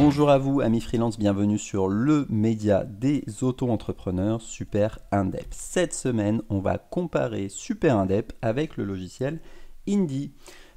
Bonjour à vous, amis freelance, bienvenue sur le média des auto-entrepreneurs Super Indep. Cette semaine, on va comparer Super Indep avec le logiciel Indie.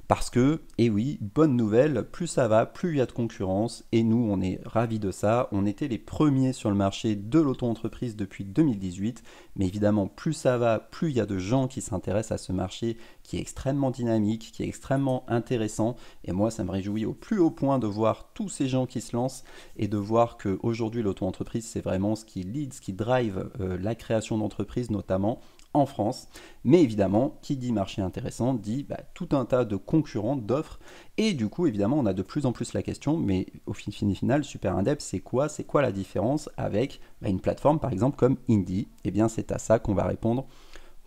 Parce que, et oui, bonne nouvelle, plus ça va, plus il y a de concurrence, et nous, on est ravis de ça. On était les premiers sur le marché de l'auto-entreprise depuis 2018, mais évidemment, plus ça va, plus il y a de gens qui s'intéressent à ce marché qui est extrêmement dynamique, qui est extrêmement intéressant, et moi, ça me réjouit au plus haut point de voir tous ces gens qui se lancent, et de voir qu'aujourd'hui, l'auto-entreprise, c'est vraiment ce qui lead, ce qui drive la création d'entreprises, notamment en France. Mais évidemment, qui dit marché intéressant dit tout un tas de concurrents, d'offres, et du coup évidemment on a de plus en plus la question, mais au final Super Indep c'est quoi la différence avec une plateforme par exemple comme Indie? Eh bien c'est à ça qu'on va répondre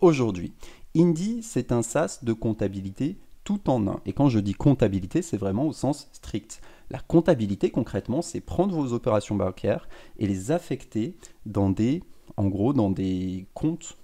aujourd'hui. Indie, c'est un SaaS de comptabilité tout en un, et quand je dis comptabilité c'est vraiment au sens strict. La comptabilité concrètement c'est prendre vos opérations bancaires et les affecter dans des comptes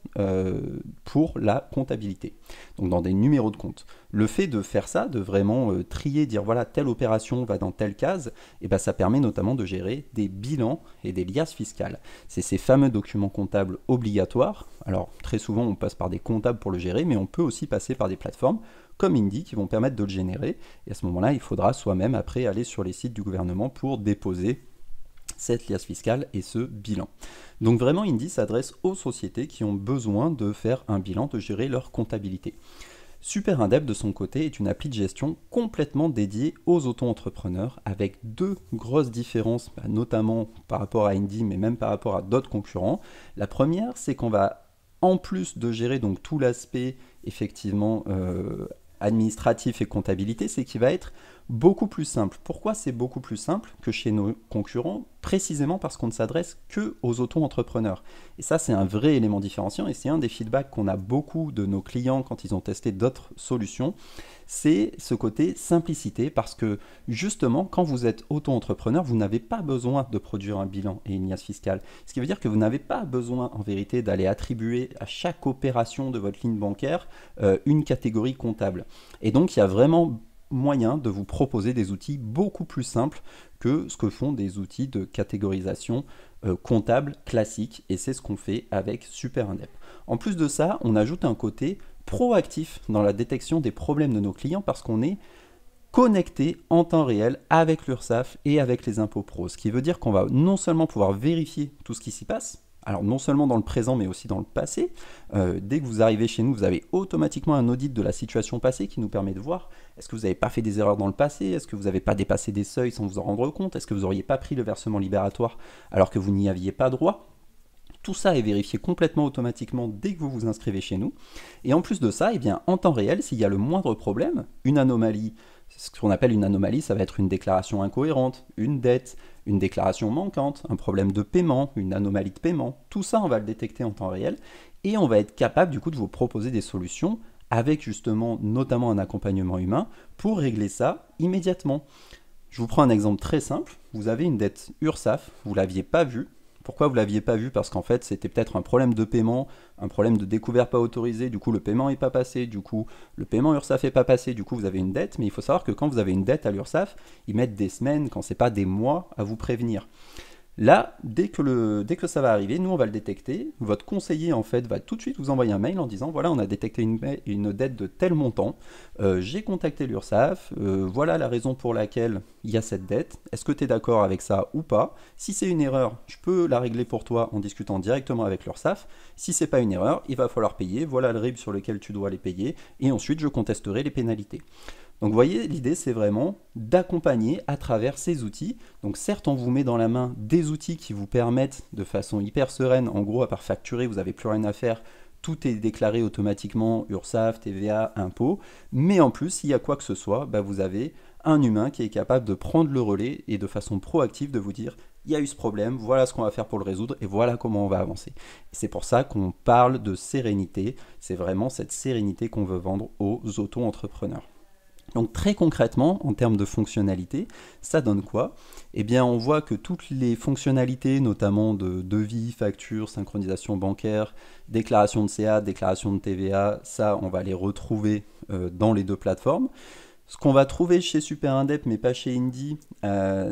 pour la comptabilité, donc dans des numéros de compte. Le fait de faire ça, de vraiment trier, dire voilà, telle opération va dans telle case, et ça permet notamment de gérer des bilans et des liasses fiscales. C'est ces fameux documents comptables obligatoires. Alors très souvent on passe par des comptables pour le gérer, mais on peut aussi passer par des plateformes comme Indie qui vont permettre de le générer, et à ce moment-là il faudra soi-même après aller sur les sites du gouvernement pour déposer cette liasse fiscale et ce bilan. Donc vraiment Indie s'adresse aux sociétés qui ont besoin de faire un bilan, de gérer leur comptabilité. Super Indep de son côté est une appli de gestion complètement dédiée aux auto-entrepreneurs avec deux grosses différences, notamment par rapport à Indie mais même par rapport à d'autres concurrents. La première, c'est qu'on va, en plus de gérer donc tout l'aspect effectivement administratif et comptabilité, c'est qu'il va être beaucoup plus simple. Pourquoi c'est beaucoup plus simple que chez nos concurrents? Précisément parce qu'on ne s'adresse que aux auto-entrepreneurs. Et ça, c'est un vrai élément différenciant, et c'est un des feedbacks qu'on a beaucoup de nos clients quand ils ont testé d'autres solutions, c'est ce côté simplicité, parce que justement, quand vous êtes auto-entrepreneur, vous n'avez pas besoin de produire un bilan et une liasse fiscale. Ce qui veut dire que vous n'avez pas besoin, en vérité, d'aller attribuer à chaque opération de votre ligne bancaire une catégorie comptable. Et donc, il y a vraiment moyen de vous proposer des outils beaucoup plus simples que ce que font des outils de catégorisation comptable classique, et c'est ce qu'on fait avec Super Indep. En plus de ça, on ajoute un côté proactif dans la détection des problèmes de nos clients parce qu'on est connecté en temps réel avec l'URSSAF et avec les impôts pro, ce qui veut dire qu'on va non seulement pouvoir vérifier tout ce qui s'y passe, alors non seulement dans le présent mais aussi dans le passé. Dès que vous arrivez chez nous, vous avez automatiquement un audit de la situation passée qui nous permet de voir est-ce que vous n'avez pas fait des erreurs dans le passé, est-ce que vous n'avez pas dépassé des seuils sans vous en rendre compte, est-ce que vous n'auriez pas pris le versement libératoire alors que vous n'y aviez pas droit. Tout ça est vérifié complètement automatiquement dès que vous vous inscrivez chez nous. Et en plus de ça, en temps réel, s'il y a le moindre problème, une anomalie, ce qu'on appelle une anomalie, ça va être une déclaration incohérente, une dette, une déclaration manquante, un problème de paiement, une anomalie de paiement. Tout ça, on va le détecter en temps réel et on va être capable du coup de vous proposer des solutions avec justement notamment un accompagnement humain pour régler ça immédiatement. Je vous prends un exemple très simple. Vous avez une dette URSSAF, vous ne l'aviez pas vue. Pourquoi vous ne l'aviez pas vu? Parce qu'en fait, c'était peut-être un problème de paiement, un problème de découvert pas autorisé, du coup le paiement n'est pas passé, du coup le paiement URSSAF n'est pas passé, du coup vous avez une dette, mais il faut savoir que quand vous avez une dette à l'URSSAF, ils mettent des semaines, quand c'est pas des mois, à vous prévenir. Là, dès que ça va arriver, nous on va le détecter. Votre conseiller en fait va tout de suite vous envoyer un mail en disant voilà, on a détecté une dette de tel montant, j'ai contacté l'URSSAF, voilà la raison pour laquelle il y a cette dette, est-ce que tu es d'accord avec ça ou pas? Si c'est une erreur, je peux la régler pour toi en discutant directement avec l'URSSAF. Si c'est pas une erreur, il va falloir payer, voilà le RIB sur lequel tu dois les payer, et ensuite je contesterai les pénalités. Donc vous voyez, l'idée c'est vraiment d'accompagner à travers ces outils. Donc certes on vous met dans la main des outils qui vous permettent de façon hyper sereine, en gros à part facturer, vous n'avez plus rien à faire, tout est déclaré automatiquement, URSSAF, TVA, impôts, mais en plus s'il y a quoi que ce soit, vous avez un humain qui est capable de prendre le relais et de façon proactive de vous dire il y a eu ce problème, voilà ce qu'on va faire pour le résoudre et voilà comment on va avancer. C'est pour ça qu'on parle de sérénité, c'est vraiment cette sérénité qu'on veut vendre aux auto-entrepreneurs. Donc très concrètement, en termes de fonctionnalité, ça donne quoi? Eh bien, on voit que toutes les fonctionnalités, notamment de devis, factures, synchronisation bancaire, déclaration de CA, déclaration de TVA, ça, on va les retrouver dans les deux plateformes. Ce qu'on va trouver chez Super Indep, mais pas chez Indie,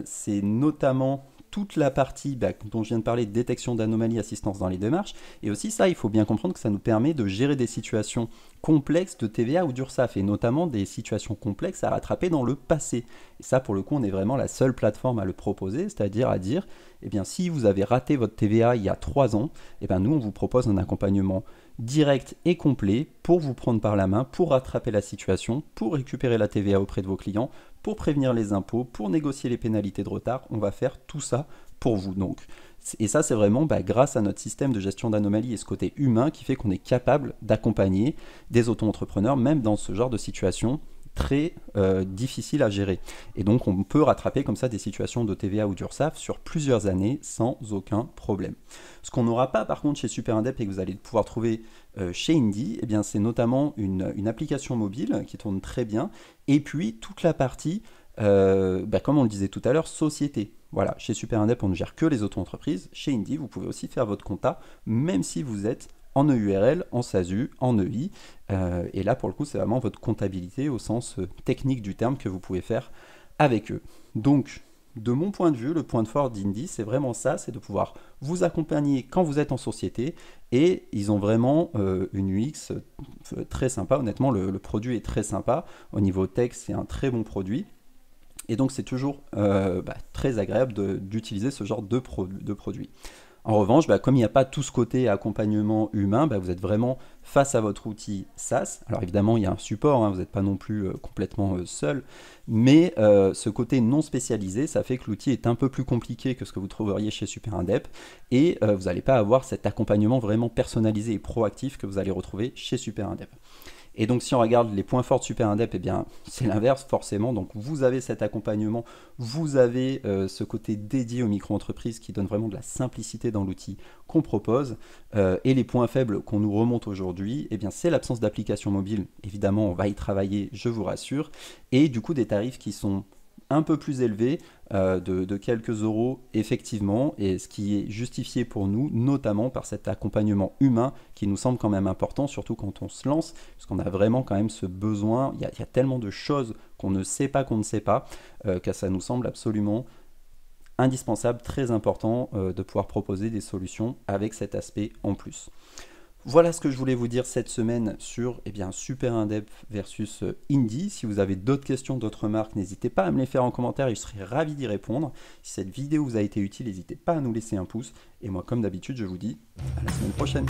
c'est notamment toute la partie dont je viens de parler, de détection d'anomalies, assistance dans les démarches. Et aussi ça, il faut bien comprendre que ça nous permet de gérer des situations complexes de TVA ou d'URSSAF, et notamment des situations complexes à rattraper dans le passé. Et ça, pour le coup, on est vraiment la seule plateforme à le proposer, c'est-à-dire à dire, eh bien, si vous avez raté votre TVA il y a 3 ans, eh bien, nous, on vous propose un accompagnement direct et complet pour vous prendre par la main, pour rattraper la situation, pour récupérer la TVA auprès de vos clients, pour prévenir les impôts, pour négocier les pénalités de retard. On va faire tout ça pour vous. Donc, et ça, c'est vraiment grâce à notre système de gestion d'anomalies et ce côté humain qui fait qu'on est capable d'accompagner des auto-entrepreneurs, même dans ce genre de situation très difficile à gérer. Et donc, on peut rattraper comme ça des situations de TVA ou d'URSSAF sur plusieurs années sans aucun problème. Ce qu'on n'aura pas, par contre, chez Super Indep et que vous allez pouvoir trouver chez Indie, eh bien, c'est notamment une application mobile qui tourne très bien, et puis toute la partie, comme on le disait tout à l'heure, société. Voilà, chez Super Indep, on ne gère que les auto-entreprises. Chez Indie, vous pouvez aussi faire votre compta, même si vous êtes en EURL, en SASU, en EI. Et là, pour le coup, c'est vraiment votre comptabilité au sens technique du terme que vous pouvez faire avec eux. Donc, de mon point de vue, le point de fort d'Indie, c'est vraiment ça, c'est de pouvoir vous accompagner quand vous êtes en société. Et ils ont vraiment une UX très sympa. Honnêtement, le produit est très sympa. Au niveau tech, c'est un très bon produit. Et donc, c'est toujours très agréable d'utiliser ce genre de produit. En revanche, comme il n'y a pas tout ce côté accompagnement humain, vous êtes vraiment face à votre outil SaaS. Alors évidemment, il y a un support, vous n'êtes pas non plus complètement seul, mais ce côté non spécialisé, ça fait que l'outil est un peu plus compliqué que ce que vous trouveriez chez Super Indep, et vous n'allez pas avoir cet accompagnement vraiment personnalisé et proactif que vous allez retrouver chez Super Indep. Et donc si on regarde les points forts de Super Indep, eh bien c'est l'inverse forcément. Donc vous avez cet accompagnement, vous avez ce côté dédié aux micro-entreprises qui donne vraiment de la simplicité dans l'outil qu'on propose. Et les points faibles qu'on nous remonte aujourd'hui, eh bien c'est l'absence d'application mobile. Évidemment, on va y travailler, je vous rassure. Et du coup des tarifs qui sont un peu plus élevé de quelques euros effectivement, et ce qui est justifié pour nous notamment par cet accompagnement humain qui nous semble quand même important, surtout quand on se lance, parce qu'on a vraiment quand même ce besoin, il y a tellement de choses qu'on ne sait pas que ça nous semble absolument indispensable, très important de pouvoir proposer des solutions avec cet aspect en plus. Voilà ce que je voulais vous dire cette semaine sur Super Indep versus Indie. Si vous avez d'autres questions, d'autres remarques, n'hésitez pas à me les faire en commentaire et je serai ravi d'y répondre. Si cette vidéo vous a été utile, n'hésitez pas à nous laisser un pouce. Et moi, comme d'habitude, je vous dis à la semaine prochaine.